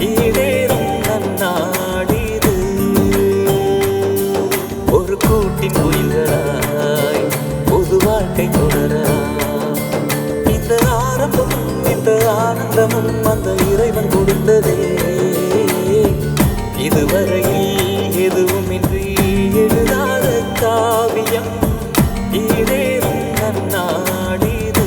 ஈடேறும் நன்னாடிது. ஒரு கூட்டின் குயில்களாய் பொது வாழ்க்கை தொடரலாம். இந்த ஆரம்பமும் இந்த ஆனந்தமும் அந்த இறைவன் கொடுத்ததே. இதுவரையில் எதுவுமின்றி எழுதாத காவியம் ஈடேறும் நன்னாடிது.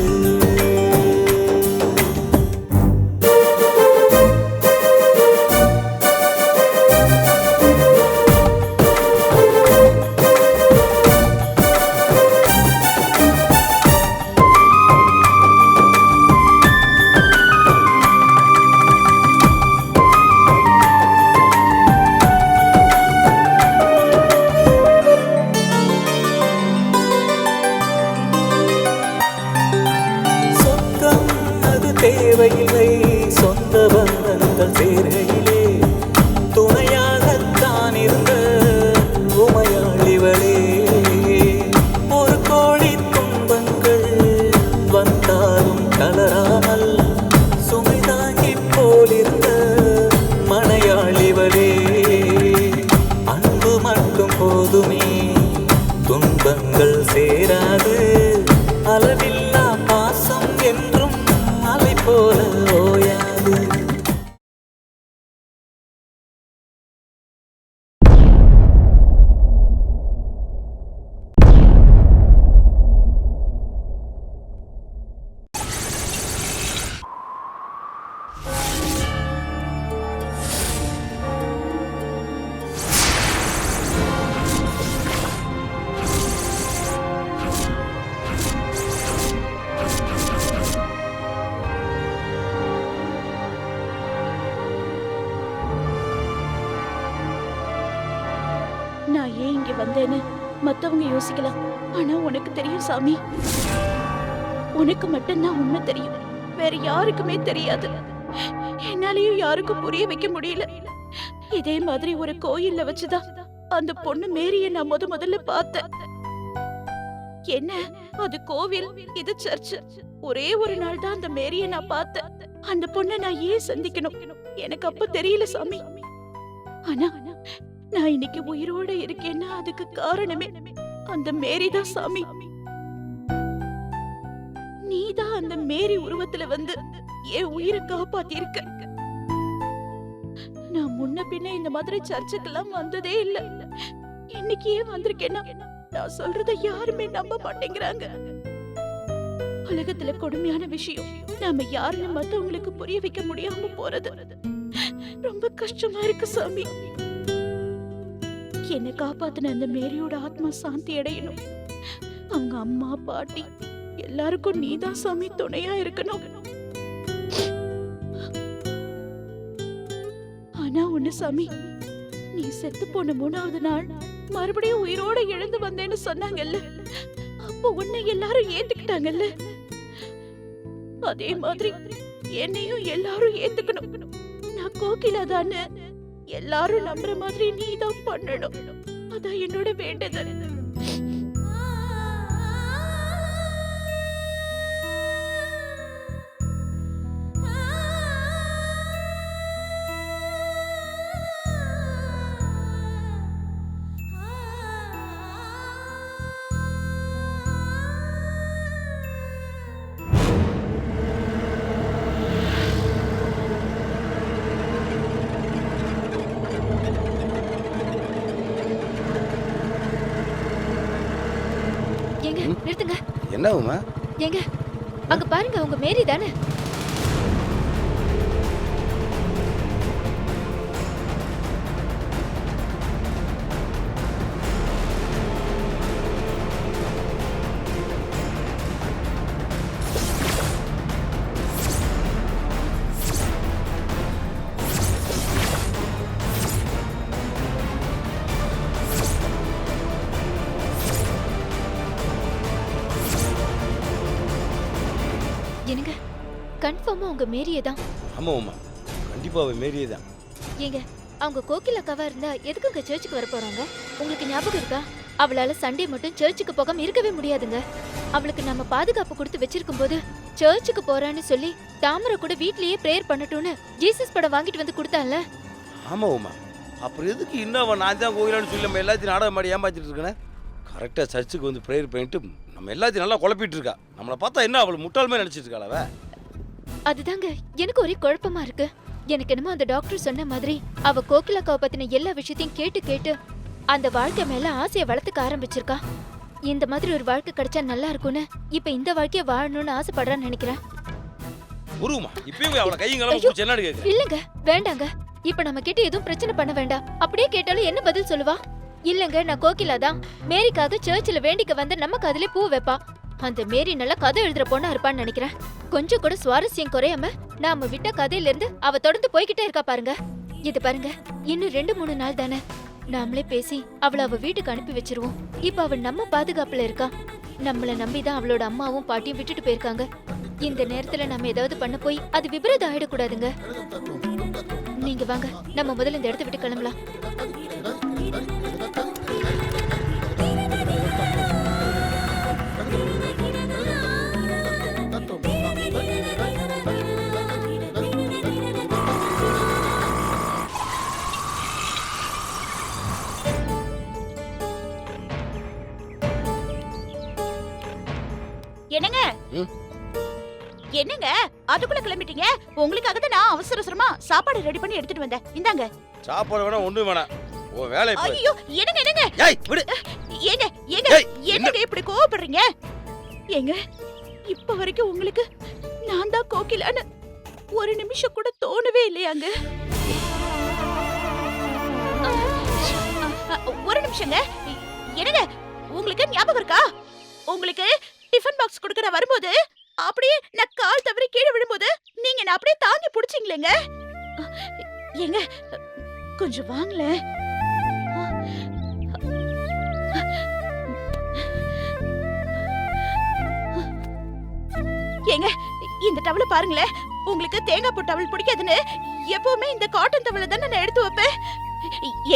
தேவையில்லை சொந்த பந்தங்கள் சேர்கையிலே துணையாகத்தான் இருந்த உமையாளிவளே. ஒரு கோடி துன்பங்கள் வந்தாலும் கலராமல் சுமை தாங்கி போலிருந்த மனையாளிவளே. அன்பு மட்டும் போதுமே துன்பங்கள் சேராது. அளவில்லா பாசம் என்றும் அலை போல ஓயாது. நான் ஏன் இங்க வந்தேன்னு மத்தவங்க யோசிக்கலாம். ஆனா உனக்கு தெரியும் சாமி, உனக்கு மட்டும்தான் உண்மை தெரியும். வேற யாருக்குமே தெரியாது. என்னாலயும் யாருக்கும் புரிய வைக்க முடியல. இதே மாதிரி ஒரு கோயில்ல வச்சுதான் அந்த பொண்ணு மேரிய நான் முதல்ல பார்த்தேன். என்ன அது கோவில், இது சர்ச். ஒரே ஒரு நாள் தான் அந்த மேரிய நான் பார்த்தேன். அந்த பொண்ணை நான் ஏன் சந்திக்கணும் எனக்கு அப்ப தெரியல சாமி. ஆனா நான் இன்னைக்கு உயிரோட இருக்கேன்னா அதுக்கு காரணமே அந்த மேரி தான் சாமி. நீதான் அந்த மேரி உருவத்துல வந்து என் உயிரை காப்பாத்தி இருக்க. நான் முன்ன பின்ன இந்த மாதிரி சர்ச்சுக்கெல்லாம் வந்ததே இல்ல. இன்னைக்கு ஏன் வந்திருக்கேன்னா நான் சொல்றத யாருமே நம்ப மாட்டேங்கிறாங்க. உலகத்துல கொடுமையான விஷயம் நாம யாருன்னு மத்தவங்களுக்கு புரிய வைக்க முடியாம போறது. ரொம்ப கஷ்டமா இருக்கு சாமி. என்னை காப்பாத்தின அந்த மேரியோட ஆத்மா சாந்தி அடையணும். அவங்க அம்மா பாட்டி எல்லாருக்கும் நீதான் சாமி துணையா இருக்கணும். ஆனா ஒண்ணு சாமி, நீ செத்து போன 3வது நாள் மறுபடியும் உயிரோட எழுந்து வந்தேன்னு சொன்னாங்கல்ல, அப்போ உன்னை எல்லாரும் ஏத்துக்கிட்டாங்கல்ல. அதே மாதிரி என்னையும் எல்லாரும் ஏத்துக்கணும். நான் கோகிலாதான்னு எல்லாரும் நம்புற மாதிரி நீதான் பண்ணணும். அதான் என்னோட வேண்டுதல். நிறுத்துங்க. என்ன உமா? ஏங்க அங்க பாருங்க, உங்க மேரி தானே? என்னங்க கன்ஃபார்மா உங்க மேரியே தான். ஆமா உமா, கண்டிப்பா அவ மேரியே தான். ஏங்க அவங்க கோகில் அக்காவா இருந்தா எதுக்குங்க சர்ச்சுக்கு வர போறாங்க? உங்களுக்கு ஞாபகம் இருக்கா? அவளால சண்டே மட்டும் சர்ச்சுக்கு போகாம இருக்கவே முடியாதுங்க. அவளுக்கு நம்ம பாதுகாப்பு கொடுத்து வச்சிருக்கும் போது சர்ச்சுக்கு போறான்னு சொல்லி தாமரை கூட வீட்லயே பிரேயர் பண்ணட்டும்னு ஜீசஸ் படம் வாங்கிட்டு வந்து கொடுத்தான்ல. ஆமா உமா, அப்புறம் எதுக்கு இன்னும் நான் தான் கோயிலான்னு சொல்லி நம்ம எல்லாத்தையும் நாடகம் மாடி ஏமாத்திட்டு இருக்கேன். கரெக்டாக சர்ச்சுக்கு வந்து ப்ரேயர் பண்ணிட்டு நம்ம எல்லாத்தையும் நல்லா குழப்பிட்டு இருக்கா. நம்மளை பார்த்தா என்ன அவள் முட்டாளுமே நினச்சிட்டு இருக்காளவ. அதுதாங்க எனக்கு ஒரே குழப்பமா இருக்கு. எனக்கு என்னமோ அந்த டாக்டர் சொன்ன மாதிரி அவ கோகிலாக்காவை பத்தின எல்லா விஷயத்தையும் கேட்டு கேட்டு அந்த வாழ்க்கை மேல ஆசையை வளர்த்துக்க ஆரம்பிச்சிருக்கா. இந்த மாதிரி ஒரு வாழ்க்கை கிடைச்சா நல்லா இருக்கும்னு இப்ப இந்த வாழ்க்கைய வாழணும்னு ஆசைப்படுறான்னு நினைக்கிறேன். உருவமா இப்பயும் அவளை கையங்கள பிடிச்சி என்னன்னு கேட்க. இல்லங்க, வேண்டாங்க. இப்ப நம்ம கிட்ட எதுவும் பிரச்சனை பண்ண வேண்டாம். அப்படியே கேட்டாலும் என்ன பதில் சொல்லுவா? இல்லங்க, நான் கோகிலா தான். மேரிக்காக சர்ச்சில் வேண்டிக்க வந்து நம்ம காதுல பூ வைப்பா. அந்த மேரி நல்லா கதை எழுதுற பொண்ணா இருப்பான்னு நினைக்கிறேன். கொஞ்சம் கூட சுவாரஸ்யம் குறையாம நாம விட்ட கதையில இருந்து அவ தொடர்ந்து போய்கிட்டே இருக்கா பாருங்க. இது பாருங்க, இன்னும் 2-3 நாள் தானே. நாமளே பேசி அவளை அவ வீட்டுக்கு அனுப்பி வச்சிருவோம். இப்ப அவ நம்ம பாதுகாப்புல இருக்கா. நம்மள நம்பிதான் அவளோட அம்மாவும் பாட்டியும் விட்டுட்டு போயிருக்காங்க. இந்த நேரத்துல நம்ம ஏதாவது பண்ண போய் அது விபரீதம் ஆயிடக்கூடாதுங்க. நீங்க வாங்க, நம்ம முதல்ல இந்த இடத்த விட்டு கிளம்பலாம். என்னங்க என்னங்க அதுக்குள்ள கிளம்பிட்டீங்க? உங்களுக்காக தான் நான் அவசர அவசரமா சாப்பாடு ரெடி பண்ணி எடுத்துட்டு வந்தேன். இந்தாங்க. சாப்பாடு வேணா ஒண்ணு வேணாம், ஓ வேலை இப்ப. ஐயோ என்னங்க என்னங்க ஏய் விடு. ஏங்க ஏங்க என்னங்க இப்படி கோவப்படுறீங்க? ஏங்க இப்ப வரைக்கும் உங்களுக்கு நான் தான் கோகிலான்னு ஒரு நிமிஷம் கூட தோணவே இல்லையாங்க? ஒரு நிமிஷங்க. என்னங்க உங்களுக்கு ஞாபகம் இருக்கா? உங்களுக்கு டிஃபன் பாக்ஸ் கொடுக்க நான் வரும்போது அப்படியே நான் கால் தவறி கீழே விழும்போது நீங்க என்ன அப்படியே தாங்கி பிடிச்சிங்களேங்க. ஏங்க கொஞ்சம் வாங்கல. ஏங்க இந்த டவலை பாருங்களேன். உங்களுக்கு தேங்காய் பூ டவல் பிடிக்காதுன்னு எப்பவுமே இந்த காட்டன் டவலை தானே நான் எடுத்து வைப்பேன்.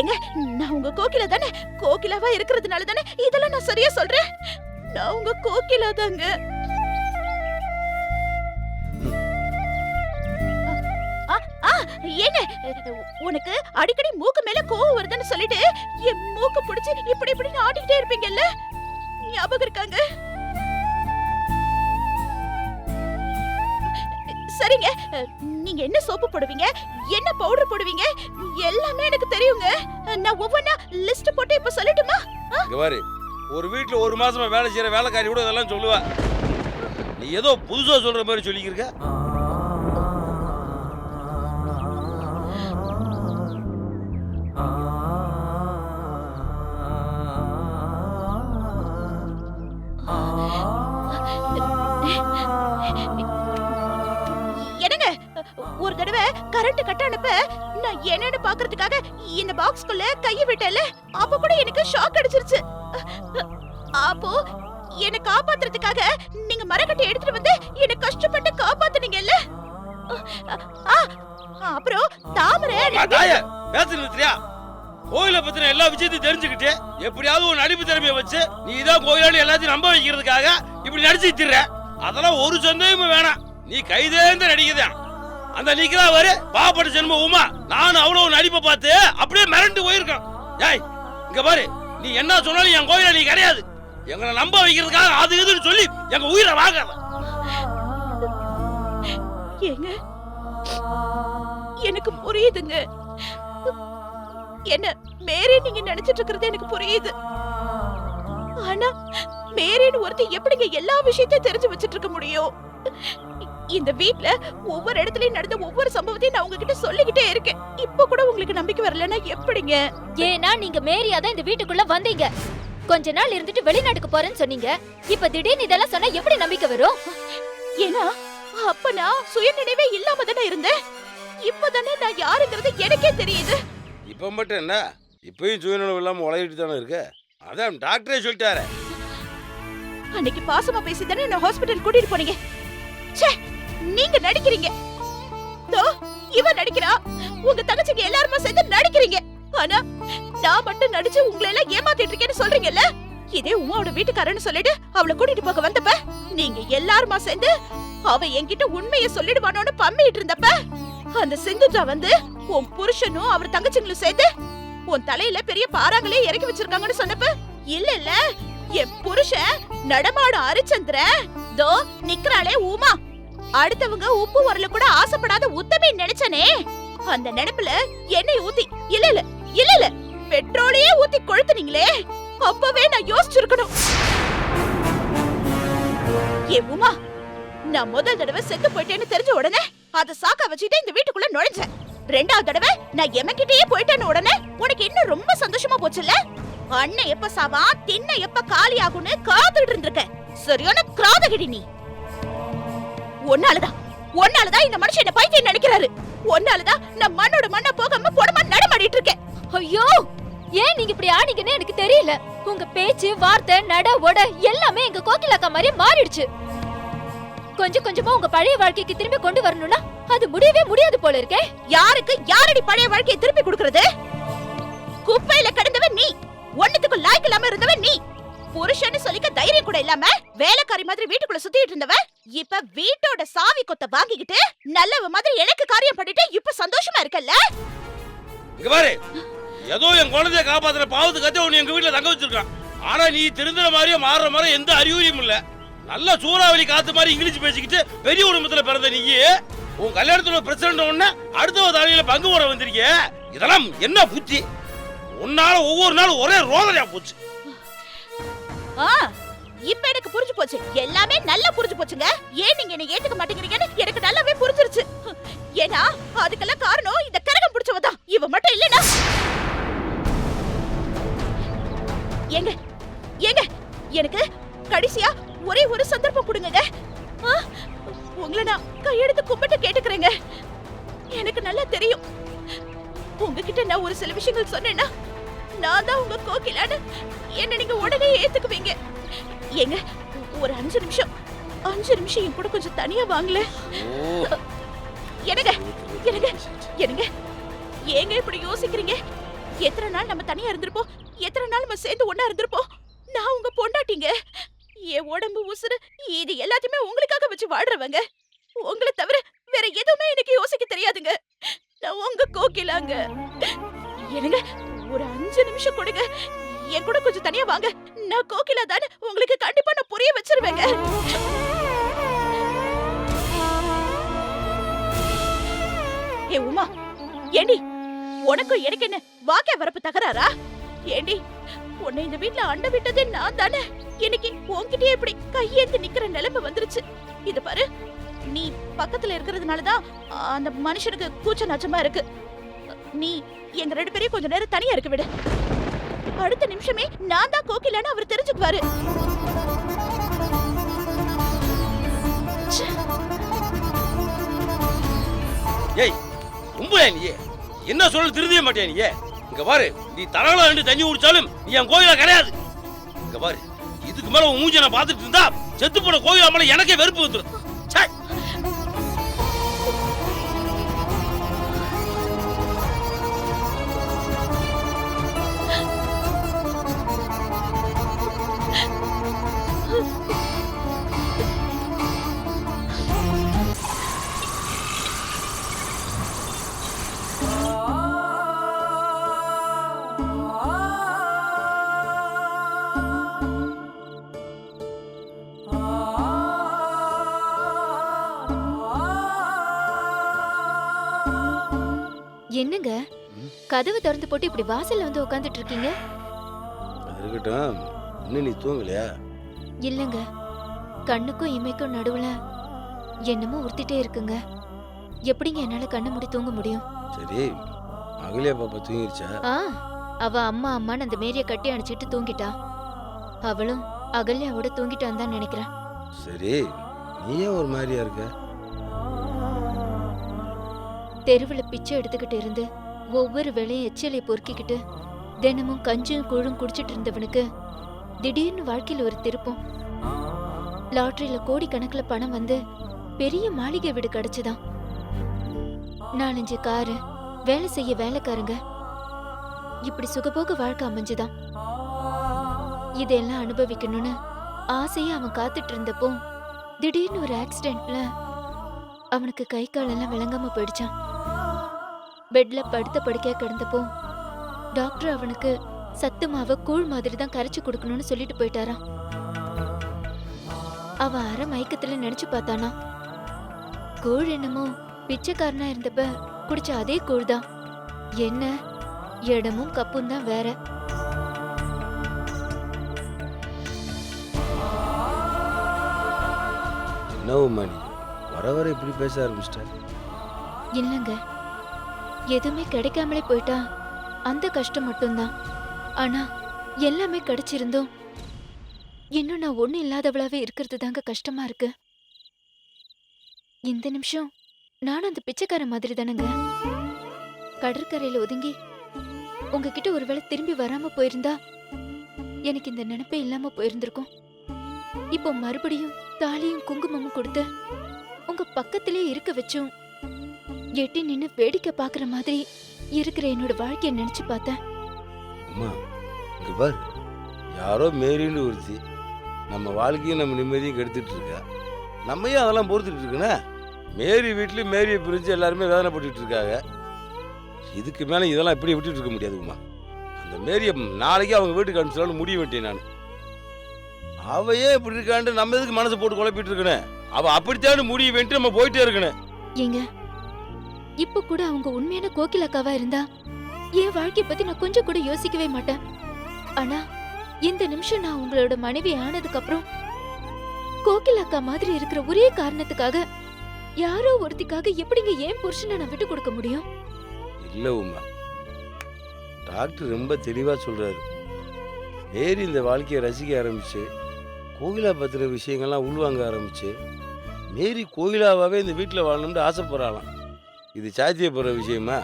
ஏங்க நான் உங்க கோகிலா தானே. கோகிலாவா இருக்கிறதுனால தானே இதெல்லாம் நான் சரியா சொல்றேன். நான் உங்க கோகிலா தாங்க. ஏங்க உனக்கு அடிக்கடி மூக்கு மேல கோவம் வருதுன்னு சொல்லிட்டு என் மூக்கு பிடிச்சு இப்படி இப்படி ஆடிக்கிட்டே இருப்பீங்கல்ல, ஞாபகம் இருக்காங்க? சரிங்க, நீங்க என்ன சோப்பு போடுவீங்க, என்ன பவுடர் போடுவீங்க எல்லாமே எனக்கு தெரியுங்க. நான் ஒவ்வொன்னா லிஸ்ட் போட்டு இப்ப சொல்லட்டுமா? இங்க பாரு, ஒரு வீட்ல ஒரு மாசமா வேலை செய்யற வேலைக்காரி கூட இதெல்லாம் சொல்லுவா. நீ ஏதோ புதுசா சொல்ற மாதிரி சொல்லிக்கிருக்க. என்னங்க ஒரு தடவை கரண்ட் கட் ஆனப்ப நான் என்னன்னு பாக்குறதுக்காக இந்த பாக்ஸ்க்குள்ள கைய விட்டேன்ல, அப்ப கூட எனக்கு ஷாக் அடிச்சிருச்சு. அப்போ என்ன காப்பாத்துறதுக்காக நீங்க மரக்கட்டை எடுத்துட்டு வந்து என்ன கஷ்டப்பட்டு காப்பாத்துனீங்கல்ல. அப்புறம் தாமரை பேச நிறுத்தியா? கோயிலை பத்தின எல்லா விஷயத்தையும் தெரிஞ்சுக்கிட்டு எப்படியாவது ஒரு நடிப்பு திறமையை வச்சு நீ தான் கோயிலாளி எல்லாத்தையும் நம்ப வைக்கிறதுக்காக இப்படி நடிச்சு திர. அதெல்லாம் ஒரு சந்தேகமும் வேணாம். நீ கைதேர்ந்த நடிகதான். அந்த நிக்கிறா வரு பாவப்பட்ட ஜென்ம உமா. நான் அவ்வளவு நடிப்பை பார்த்து அப்படியே மிரண்டு போயிருக்கேன். ஏய் இங்க பாரு, நீ என்ன சொன்னாலும் என் கோயில நீ கிடையாது. எங்களை நம்ப வைக்கிறதுக்காக அது இதுன்னு சொல்லி எங்க உயிரை வாங்க. ஏங்க எனக்கு புரியுதுங்க. என்ன மேரி நீங்க நினைச்சிட்டு இருக்கிறது எனக்கு புரியுது. ஆனா மேரின்னு ஒருத்தி எப்படிங்க எல்லா விஷயத்தையும் தெரிஞ்சு வச்சிட்டு இருக்க முடியும்? இந்த வீட்ல ஒவ்வொரு இடத்துலயும் நடந்த ஒவ்வொரு சம்பவத்தையும் நான் உங்ககிட்ட சொல்லிக்கிட்டே இருக்கேன். இப்ப கூட உங்களுக்கு நம்பிக்கை வரலன்னா எப்படிங்க? ஏன்னா நீங்க மேரியா தான் இந்த வீட்டுக்குள்ள வந்தீங்க. கொஞ்ச நாள் இருந்துட்டு வெளிநாட்டுக்கு போறேன்னு சொன்னீங்க. இப்ப திடீர்னு இதெல்லாம் சொன்னா எப்படி நம்பிக்கை வரும்? ஏன்னா அப்ப நான் சுயநினைவே இல்லாம தானே இருந்தேன். இப்பதானே நான் யாருங்கிறது எனக்கே தெரியுது. இப்ப மட்டும் என்ன, இப்பயும் சுயநலம் இல்லாம உலகிட்டு தானே இருக்க. அதான் டாக்டரே சொல்லிட்டாரு. அன்னைக்கு பாசமா பேசி தானே என்ன ஹாஸ்பிடல் கூட்டிட்டு போனீங்க. ச்சே, நீங்க நடிக்கிறீங்க. தோ இவ நடிக்கிறா, உங்க தங்கச்சிங்க எல்லாரும் சேர்ந்து நடிக்கிறீங்க. ஆனா நான் மட்டும் நடிச்சு உங்களை எல்லாம் ஏமாத்திட்டு இருக்கேன்னு சொல்றீங்கல்ல. இதே உமாவோட வீட்டுக்காரன்னு சொல்லிட்டு அவளை கூட்டிட்டு போக வந்தப்ப நீங்க எல்லாருமா சேர்ந்து அவ என்கிட்ட உண்மையை சொல்லிடுவானோன்னு பம்மிட்டு இருந்தப்ப அந்த சிந்துஜா வந்து உன் புருஷனும் அவர் தங்கச்சிங்களும் சேர்ந்து உன் தலையில பெரிய பாறாங்களே இறக்கி வச்சிருக்காங்கன்னு சொன்னப்ப இல்ல என் புருஷன் நடமாடும் ஹரிச்சந்திரன் தோ நிக்கறாளே உமா, அடுத்தவங்க உப்பு வரல கூட ஆசைப்படாத உத்தமே நினைச்சனே, அந்த நினைப்புல எண்ணெய் ஊத்தி இல்ல பெட்ரோலையே ஊத்தி கொளுத்துனீங்களே, அப்பவே நான் யோசிச்சிருக்கணும். ஏ உமா, நான் முதல் தடவை செத்து போயிட்டேன்னு தெரிஞ்ச உடனே அத சாக்கா வச்சுட்டு இந்த வீட்டுக்குள்ள நுழைஞ்சேன். ரெண்டாவது தடவை நான் எமக்கிட்டே போயிட்டேன்னு உடனே உனக்கு இன்னும் ரொம்ப சந்தோஷமா போச்சுல்ல. அண்ணன் எப்ப சாவா தின்ன எப்ப காலி ஆகும்னு காத்துட்டு இருந்திருக்க. சரியான கிராதகிடி நீ. ஒன்னாலதான் இந்த மனுஷன் என்ன பைத்தியம் நினைக்கிறாரு. ஒன்னாலதான் நான் மண்ணோட மண்ணா போகாம போடமா நடமாடிட்டு இருக்கேன். ஐயோ, ஏன் நீங்க இப்படி ஆனீங்கன்னு எனக்கு தெரியல. உங்க பேச்சு, வார்த்தை, நட, உட எல்லாமே எங்க கோகிலாக்கா மாதிரியே மாறிடுச்சு. கொஞ்சம் கொஞ்சமா உங்க பழைய வாழ்க்கைக்கு திரும்பி கொண்டு வரணும்னா அது முடியவே முடியாது போல இருக்கே. யாரடி பழைய வாழ்க்கையை திருப்பி கொடுக்கறது? குப்பையில கிடந்தவன் நீ, ஒண்ணுத்துக்கு லாய்க்கு இல்லாம இருந்தவன் நீ, புருஷன்னு சொல்லிக்க தைரியம் கூட இல்லாம வேலைக்காரி மாதிரி வீட்டுக்குள்ள சுத்திட்டு இருந்தவன் இப்ப வீட்டோட சாவி கொத்த வாங்கிக்கிட்டு நல்லவ மாதிரி எனக்கு காரியம் பண்ணிட்டு இப்ப சந்தோஷமா இருக்கல்ல. இங்க பாரு, ஏதோ என் குழந்தைய காப்பாத்துற பாவத்து கத்தை உன்னை எங்க வீட்டுல தங்க வச்சிருக்கான். ஆனா நீ திருந்துற மாதிரியும் மாறுற மாதிரி எந்த அறிகுறியும் இல்ல. நல்ல சூறாவளி காத்து மாதிரி இங்கிலீஷ் பேசிக்கிட்டு பெரிய குடும்பத்துல பிறந்த நீ உன் கல்யாணத்துல பிரசிடண்ட் ஒண்ணு அடுத்த தாலியில பங்கு போட வந்திருக்க. இதெல்லாம் என்ன புத்தி? உன்னால ஒவ்வொரு நாளும் ஒரே ரோதனையா போச்சு. இப்ப எனக்கு புரிஞ்சு போச்சு, எல்லாமே நல்லா புரிஞ்சு போச்சுங்க. ஏன் நீங்க என்ன ஏத்துக்க மாட்டேங்கிறீங்கன்னு எனக்கு நல்லாவே புரிஞ்சிருச்சு. ஏன்னா அதுக்கெல்லாம் காரணம் இந்த கரகம் பிடிச்சவதான், இவ மட்டும் இல்லனா. ஏங்க எனக்கு கடைசியா ஒரே ஒரு சந்தர்ப்பம் கொடுங்க. உங்களை நான் கையெடுத்து கும்பிட்டு கேட்டுக்கிறேங்க. எனக்கு நல்லா தெரியும், உங்ககிட்ட நான் ஒரு சில விஷயங்கள் சொன்னேன்னா நான் தான் உங்க கோகிலான்னு என்ன நீங்க உடனே ஏத்துக்குவீங்க. ஏங்க ஒரு 5 நிமிஷம் என் கூட கொஞ்சம் தனியா வாங்கல. என்னங்க ஏங்க இப்படி யோசிக்கிறீங்க? எத்தனை நாள் நம்ம தனியா இருந்திருப்போம், எத்தனை நாள் நம்ம சேர்ந்து ஒண்ணா இருந்திருப்போம். நான் உங்க பொண்டாட்டிங்க, என் உடம்பு உசுறு இது எல்லாத்தையுமே உங்களுக்காக வச்சு வாழ்றவங்க. உங்களை தவிர வேற எதுவுமே எனக்கு யோசிக்க தெரியாதுங்க. நான் உங்க கோகிலாங்க. என்னங்க ஒரு 5 நிமிஷம் கொடுங்க, என் கூட கொஞ்சம் தனியா வாங்க. நான் கோகிலா தானே உங்களுக்கு கண்டிப்பா நான் புரிய வச்சிருவேங்க. ஏ உமா, ஏண்டி உனக்கும் எனக்கு என்ன வாக்கே வரப்பு தகராறா? ஏண்டி உன்னை இந்த வீட்ல அண்ட விட்டதே நான் தானே. இன்னைக்கு உன்கிட்டயே இப்படி கையேந்து நிக்கிற நிலைமை வந்துருச்சு. இது பாரு, நீ பக்கத்துல இருக்கிறதுனாலதான் அந்த மனுஷனுக்கு கூச்ச நச்சமா இருக்கு. நீ எங்க 2 பேரையும் கொஞ்ச நேரம் தனியா இருக்க விடு. அடுத்த நிமிஷமே நான் தான் கோகிலான்னு அவர் தெரிஞ்சுக்குவாரு. ஏய் உம்பளே, நீ என்ன சொல்ல திருந்திய மாட்டியா? நீ இங்க பாரு, நீ தரங்களா ரெண்டு தண்ணி குடிச்சாலும் நீ என் கோயிலா கிடையாது. இங்க பாரு, இதுக்கு மேல உன் மூஞ்ச நான் பாத்துட்டு இருந்தா செத்து போன கோயிலா மேல எனக்கே வெறுப்பு வந்துடும். என்னங்க கதவு திறந்து போட்டு இப்படி வாசல்ல வந்து உட்கார்ந்துட்டு இருக்கீங்க? இருக்கட்டும், இன்னும் நீ தூங்கலையா? இல்லங்க, கண்ணுக்கும் இமைக்கும் நடுவுல என்னமோ உறுத்திட்டே இருக்குங்க. எப்படிங்க என்னால கண்ணு மூடி தூங்க முடியும்? சரி, அகலியா பாப்பா தூங்கிருச்சா? அவ அம்மா அம்மான்னு அந்த மேரிய கட்டி அணைச்சிட்டு தூங்கிட்டா. அவளும் அகல்யாவோட தூங்கிட்டான்னு தான் நினைக்கிறேன். சரி, நீயே ஒரு மாதிரியா இருக்க? தெருவுல பிச்சை எடுத்துக்கிட்டு இருந்து ஒவ்வொரு வேளையும் எச்சிலை பொறுக்கிக்கிட்டு தினமும் கஞ்சும் கூழும் குடிச்சிட்டு இருந்தவனுக்கு திடீர்னு வாழ்க்கையில ஒரு திருப்பம். லாட்டரியில கோடிக்கணக்குல பணம் வந்து பெரிய மாளிகை வீடு கிடைச்சுதான். 4-5 காரு, வேலை செய்ய வேலைக்காரங்க, இப்படி சுகபோக வாழ்க்கை அமைஞ்சுதான். இதெல்லாம் அனுபவிக்கணும்னு ஆசையா அவன் காத்துட்டு இருந்தப்போ திடீர்னு ஒரு ஆக்சிடென்ட்ல அவனுக்கு கை காலெல்லாம் விளங்காம போயிடுச்சான். பெட்ல படுத்த படுக்கையா கிடந்தப்போ டாக்டர் அவனுக்கு சத்து மாவை கூழ் மாதிரி தான் கரைச்சு கொடுக்கணும்னு சொல்லிட்டு போயிட்டாராம். அவன் அரை மயக்கத்துல நினைச்சு பார்த்தானா, கூழ் என்னமோ பிச்சைக்காரனா இருந்தப்ப குடிச்ச அதே கூழ் தான். என்ன இடமும் கப்பும் தான் வேற. என்னவுமா நீ வர வர இப்படி பேச ஆரம்பிச்சிட்ட? இல்லங்க, எதுவுமே கிடைக்காமலே போயிட்டா அந்த கஷ்டம் மட்டும்தான். ஆனா எல்லாமே கிடைச்சிருந்தோம் இன்னும் நான் ஒண்ணு இல்லாதவளாவே இருக்கிறது தாங்க கஷ்டமா இருக்கு. இந்த நிமிஷம் நானும் அந்த பிச்சைக்கார மாதிரி தானங்க. கடற்கரையில ஒதுங்கி உங்ககிட்ட ஒருவேளை திரும்பி வராம போயிருந்தா எனக்கு இந்த நினைப்பே இல்லாம போயிருந்திருக்கும். இப்போ மறுபடியும் தாலியும் குங்குமமும் கொடுத்து உங்க பக்கத்திலே இருக்க வச்சும் எட்டி நின்னு வேடிக்கை பாக்குற மாதிரி இருக்கிற என்னோட வாழ்க்கைய நினைச்சு பார்த்தேன். அம்மா இங்க பாரு, யாரோ மேரின்னு ஒருத்தி நம்ம வாழ்க்கையும் நம்ம நிம்மதியும் கெடுத்துட்டு இருக்கா. நம்ம ஏன் அதெல்லாம் பொறுத்துட்டு இருக்குண்ணே? மேரி வீட்லயும் மேரியை பிரிஞ்சு எல்லாருமே வேதனைப்பட்டு இருக்காங்க. இதுக்கு மேலே இதெல்லாம் இப்படி விட்டுட்டு இருக்க முடியாதுமா. அந்த மேரியை நாளைக்கு அவங்க வீட்டுக்கு அனுப்பிச்சலான்னு முடிவு விட்டேன் நான். அவையே இப்படி இருக்கான்ட்டு நம்ம எதுக்கு மனசை போட்டு குழப்பிட்டு இருக்கனே? அவ அப்படித்தான் முடிவு வேண்டி நம்ம போயிட்டே இருக்கணும். ஏங்க, இப்ப கூட அவங்க உண்மையான கோகிலாக்காவா இருந்தா என் வாழ்க்கைய பத்தி நான் கொஞ்சம் கூட யோசிக்கவே மாட்டேன். ஆனா இந்த நிமிஷம் நான் உங்களோட மனைவி ஆனதுக்கு அப்புறம் கோகிலாக்கா மாதிரி இருக்கிற ஒரே காரணத்துக்காக யாரோ ஒருத்திக்காக எப்படிங்க ஏன் புருஷனை நான் விட்டு கொடுக்க முடியும்? இல்ல உமா, டாக்டர் ரொம்ப தெளிவா சொல்றாரு. மேரி இந்த வாழ்க்கையை ரசிக்க ஆரம்பிச்சு கோகிலா பத்திர விஷயங்கள்லாம் உள்வாங்க ஆரம்பிச்சு மேரி கோகிலாவாவே இந்த வீட்டில் வாழணும்னு ஆசைப்படுறாளாம். இது சாத்தியப்படுற விஷயமா?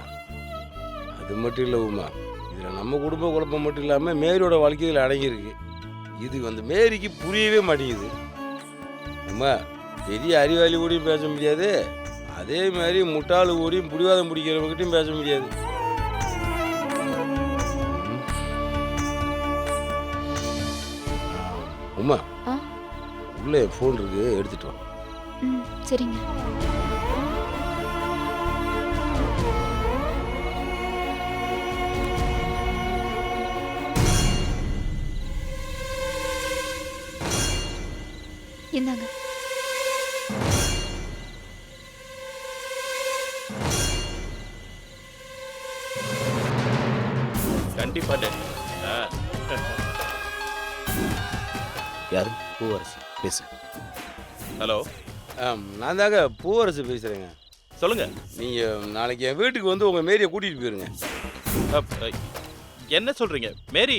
அது மட்டும் இல்லை உமா, இதில் நம்ம குடும்ப குழப்பம் மட்டும் இல்லாமல் மேரியோட வாழ்க்கை இதில் அடங்கியிருக்கு. இது அந்த மேரிக்கு புரியவே மாட்டேங்குது. உமா, பெரிய அறிவாளி கூடயும் பேச முடியாது, அதே மாதிரி முட்டாளு கூடயும் புடிவாதம் பிடிக்கிறவங்ககிட்டையும் பேச முடியாது. உமா, உள்ள ஃபோன் இருக்கு, எடுத்துட்டு வா. சரிங்க. இந்தாங்க. கண்டிப்பா யாரு? பூவரசு பேசு. ஹலோ, நான் தாங்க பூவரசு பேசுகிறேங்க. சொல்லுங்க. நீங்கள் நாளைக்கு என் வீட்டுக்கு வந்து உங்கள் மேரியை கூட்டிகிட்டு போயிருங்க. என்ன சொல்றீங்க? மேரி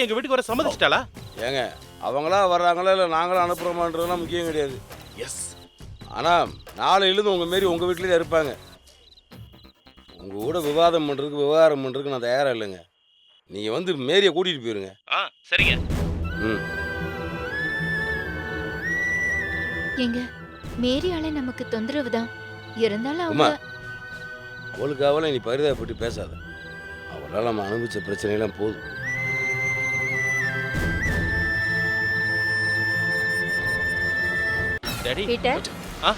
எங்க வீட்டுக்கு வர சம்மதிச்சிட்டாளா? ஏங்க, அவங்களா வர்றாங்களா இல்லை நாங்களும் அனுப்புகிறோமான்றதுலாம் முக்கியம் கிடையாது. எஸ். ஆனால் நாளையிலேருந்து உங்கள் மாரி உங்கள் வீட்டிலே தான் இருப்பாங்க. உங்கள் கூட விவாதம் பண்ணுறதுக்கு நான் தயாராக இல்லைங்க. நீங்கள் வந்து மேரியை கூட்டிகிட்டு போயிருங்க. சரிங்க. ம். எங்க மேரியால நமக்கு தொந்தரவு தான் இருந்தாலும் உமா, அவங்க அவளுக்காக நீ பரிதாபப்பட்டு பேசாத. அவளால் நம்ம அனுபவிச்ச பிரச்சனையெல்லாம் போதும். டாடி, பீட்டர்,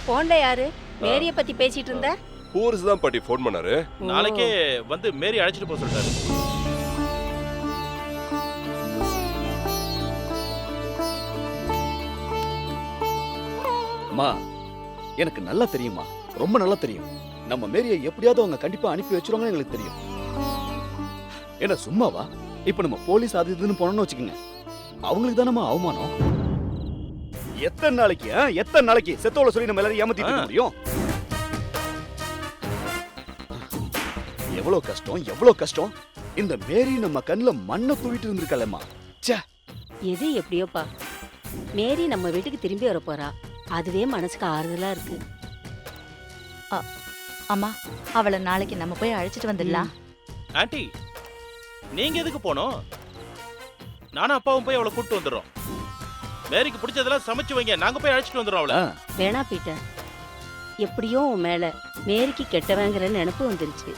போன்ல யாரு மேரிய பத்தி பேசிட்டு இருந்த? பூவரசு தான் பாட்டி ஃபோன் பண்ணாரு. நாளைக்கே வந்து மேரி அழைச்சிட்டு போக சொல்லிட்டாரு. அம்மா, எனக்கு நல்லா தெரியுமா, ரொம்ப நல்லா தெரியும். நம்ம மேரியை எப்படியாவது அவங்க கண்டிப்பா அனுப்பி வச்சிருவாங்கன்னு எங்களுக்கு தெரியும். என்ன சும்மாவா? இப்ப நம்ம போலீஸ் அது இதுன்னு போனோம்னு வச்சுக்கோங்க, அவங்களுக்கு தான் நம்ம அவமானம். எத்தனை நாளைக்கு செத்தோல சொல்லி நம்ம எல்லாரும் ஏமாத்திட்டு இருக்க முடியும்? எவ்வளவு கஷ்டம். இந்த மேரி நம்ம கண்ணுல மண்ணை தூவிட்டு இருந்திருக்கலம்மா. ச்சே. எது எப்படியோப்பா, மேரி நம்ம வீட்டுக்கு திரும்பி வர போறா. அதுவே மனசுக்கு ஆறுதலா இருக்கு. அம்மா, அவளை நாளைக்கு நம்ம போய் அழைச்சிட்டு வந்துடலாம். ஆண்டி, நீங்க எதுக்கு போனோம்? நானும் அப்பாவும் போய் அவளை கூப்பிட்டு வந்துடுறோம். மேரிக்கு பிடிச்சதெல்லாம் சமைச்சு வைங்க, நாங்க போய் அழைச்சிட்டு வந்துடுறோம் அவளை. வேணா பீட்டர், எப்படியோ உன் மேல மேரிக்கு கெட்டவங்கிற நினைப்பு வந்துருச்சு.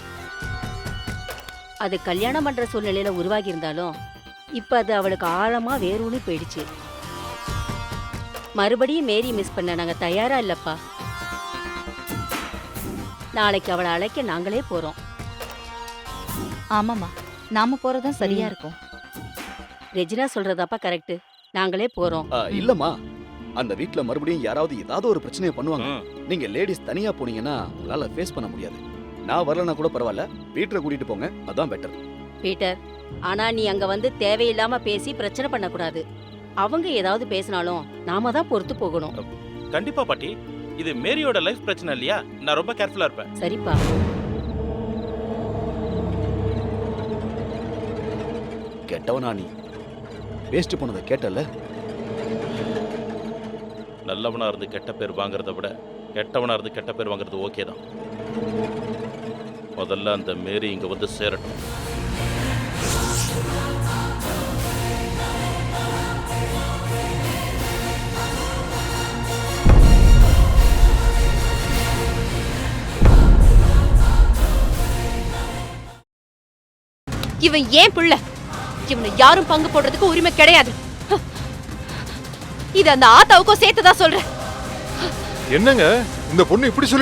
அது கல்யாணம் பண்ற சூழ்நிலையில உருவாகி இருந்தாலும் இப்ப அது அவளுக்கு ஆழமா வேரூனி போயிடுச்சு. மறுபடியும் மேரி மிஸ் பண்ண நாங்க தயாரா இல்லப்பா. நாளைக்கு அவளை அழைக்க நாங்களே போறோம். ஆமாமா, நாம போறதுதான் சரியா இருக்கும். ரெஜினா சொல்றதாப்பா கரெக்ட். நாங்களே போறோம். இல்லம்மா, அந்த வீட்ல மறுபடியும் யாராவது ஏதாவது ஒரு பிரச்சனையை பண்ணுவாங்க. ம். நீங்க லேடிஸ் தனியா போனீங்கன்னா உங்களால ஃபேஸ் பண்ண முடியாது. நான் வரலனா கூட பரவாயில்ல, வீட்டுல கூட்டிட்டு போங்க, அதான் பெட்டர். பீட்டர், ஆனா நீ அங்க வந்து தேவையில்லாம பேசி பிரச்சனை பண்ணக்கூடாது. அவங்க ஏதாவது பேசினாலும் நாம தான் பொறுத்து போகணும். கண்டிப்பா பாட்டி, இது மேரியோட லைஃப் பிரச்சனை இல்லையா? நான் ரொம்ப கேர்ஃபுல்லா இருப்பேன். சரிப்பா. கெட்டவனா நீ? வேஸ்ட் போனதை கேட்டல. நல்லவனா இருந்து கெட்ட பேர் வாங்குறத விட கெட்டவனா இருந்து கெட்ட பேர் வாங்குறது ஓகே தான். முதல்ல அந்த மேரி இங்க வந்து சேரட்டும். இவன் ஏன் பிள்ளை? இவனை யாரும் பங்கு போடுறதுக்கு உரிமை கிடையாது. இது அந்த ஆத்தாவுக்கும் சேர்த்துதான் சொல்றேன். என்னங்க இந்த பொண்ணு இப்படி சொல்லி